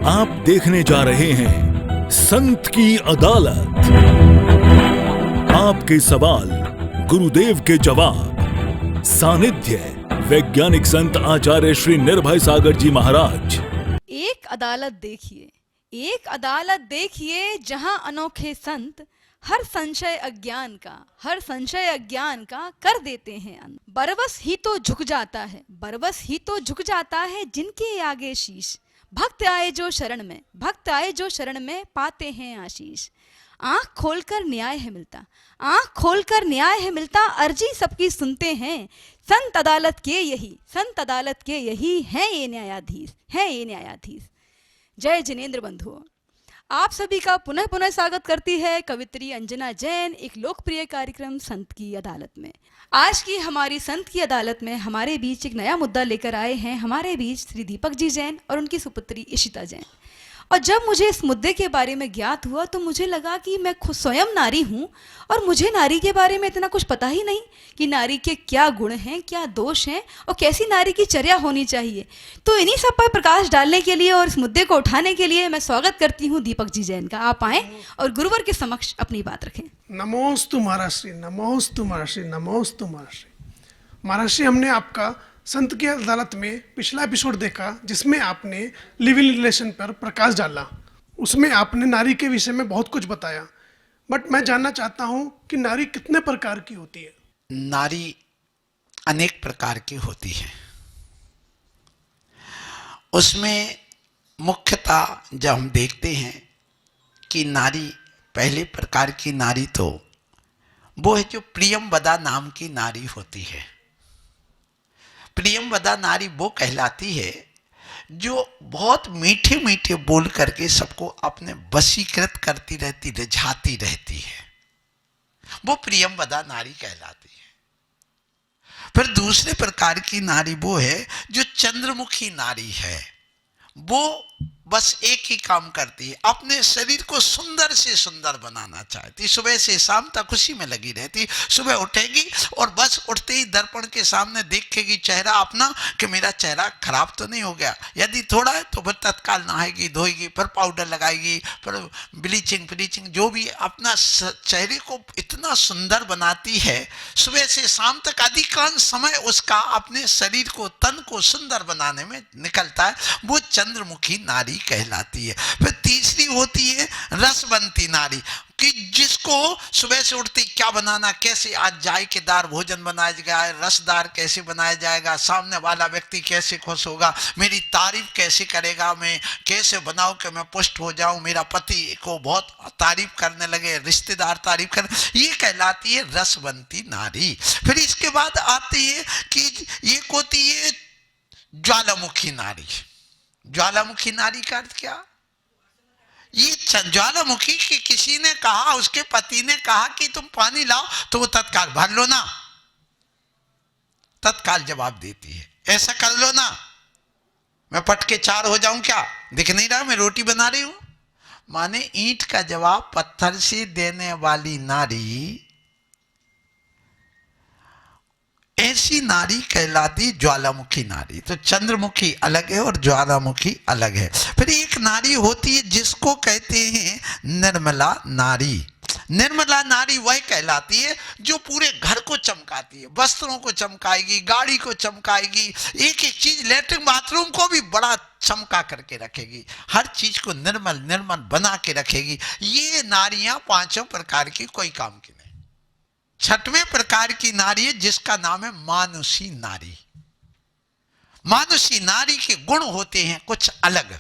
आप देखने जा रहे हैं संत की अदालत। आपके सवाल, गुरुदेव के जवाब। सानिध्य वैज्ञानिक संत आचार्य श्री निर्भय सागर जी महाराज। एक अदालत देखिए, एक अदालत देखिए जहां अनोखे संत हर संशय अज्ञान का कर देते हैं अंत। बरबस ही तो झुक जाता है, बरबस ही तो झुक जाता है जिनके आगे शीश। भक्त आए जो शरण में, भक्त आए जो शरण में पाते हैं आशीष। आंख खोलकर न्याय है मिलता, आंख खोलकर न्याय है मिलता, अर्जी सबकी सुनते हैं। संत अदालत के यही, संत अदालत के यही हैं ये न्यायाधीश, हैं ये न्यायाधीश। जय जिनेंद्र बंधुओं, आप सभी का पुनः पुनः स्वागत करती है कवित्री अंजना जैन एक लोकप्रिय कार्यक्रम संत की अदालत में। आज की हमारी संत की अदालत में हमारे बीच एक नया मुद्दा लेकर आए हैं हमारे बीच श्री दीपक जी जैन और उनकी सुपुत्री इशिता जैन। और जब मुझे इस मुद्दे के बारे में ज्ञात हुआ तो मुझे लगा कि मैं खुद स्वयं नारी हूँ और मुझे नारी के बारे में इतना कुछ पता ही नहीं कि नारी के क्या गुण हैं, क्या दोष हैं और कैसी नारी की चर्या होनी चाहिए। तो इन्हीं सब पर प्रकाश डालने के लिए और इस मुद्दे को उठाने के लिए मैं स्वागत करती हूँ दीपक जी जैन का। आप आएँ और गुरुवर के समक्ष अपनी बात रखें। नमोस्तु महाराष्ट्री, नमोस्तु महाराष्ट्री, नमोस्तु महाराष्ट्री। महाराष्ट्री, हमने आपका संत की अदालत में पिछला एपिसोड देखा जिसमें आपने लिव इन रिलेशन पर प्रकाश डाला। उसमें आपने नारी के विषय में बहुत कुछ बताया, बट मैं जानना चाहता हूँ कि नारी कितने प्रकार की होती है। नारी अनेक प्रकार की होती है। उसमें मुख्यतः जब हम देखते हैं कि नारी, पहले प्रकार की नारी तो वो है जो प्रियमवदा नाम की नारी होती है। प्रियमवदा नारी वो कहलाती है जो बहुत मीठे मीठे बोल करके सबको अपने वशीकृत करती रहती, रिझाती रहती है, वो प्रियमवदा नारी कहलाती है। फिर दूसरे प्रकार की नारी वो है जो चंद्रमुखी नारी है। वो बस एक ही काम करती है, अपने शरीर को सुंदर से सुंदर बनाना चाहती। सुबह से शाम तक उसी में लगी रहती। सुबह उठेगी और बस उठते ही दर्पण के सामने देखेगी चेहरा अपना कि मेरा चेहरा खराब तो नहीं हो गया। यदि थोड़ा है तो फिर तत्काल नहाएगी, धोएगी, फिर पाउडर लगाएगी, फिर ब्लीचिंग जो भी अपना चेहरे को इतना सुंदर बनाती है। सुबह से शाम तक अधिकांश समय उसका अपने शरीर को, तन को सुंदर बनाने में निकलता है। वो चंद्रमुखी नारी कहलाती है। फिर तीसरी होती है रसवंती नारी, कि जिसको सुबह से उठते क्या बनाना, कैसे आज जायकेदार भोजन बनाया जाएगा, रसदार कैसे बनाया जाएगा, सामने वाला व्यक्ति कैसे खुश होगा, मेरी तारीफ कैसे करेगा, मैं कैसे बनाऊं कि मैं पुष्ट हो जाऊं, मेरा पति को बहुत तारीफ करने लगे, रिश्तेदार तारीफ कर, ये कहलाती है रसवंती नारी। फिर इसके बाद आती है कि ये होती है ज्वालामुखी नारी। ज्वालामुखी नारी का अर्थ क्या? ये ज्वालामुखी की किसी ने कहा, उसके पति ने कहा कि तुम पानी लाओ तो वो तत्काल भर लो ना, तत्काल जवाब देती है, ऐसा कर लो ना, मैं पट के चार हो जाऊं क्या, दिख नहीं रहा मैं रोटी बना रही हूं। माने ईंट का जवाब पत्थर से देने वाली नारी, ऐसी नारी कहलाती ज्वालामुखी नारी। तो चंद्रमुखी अलग है और ज्वालामुखी अलग है। फिर एक नारी होती है जिसको कहते हैं निर्मला नारी। निर्मला नारी वह कहलाती है जो पूरे घर को चमकाती है, वस्त्रों को चमकाएगी, गाड़ी को चमकाएगी, एक एक चीज, लेटरिन बाथरूम को भी बड़ा चमका करके रखेगी, हर चीज को निर्मल निर्मल बना के रखेगी। ये नारियां पांचों प्रकार की कोई काम की नहीं। छठवें प्रकार की नारी है जिसका नाम है मानुषी नारी। मानुषी नारी के गुण होते हैं कुछ अलग।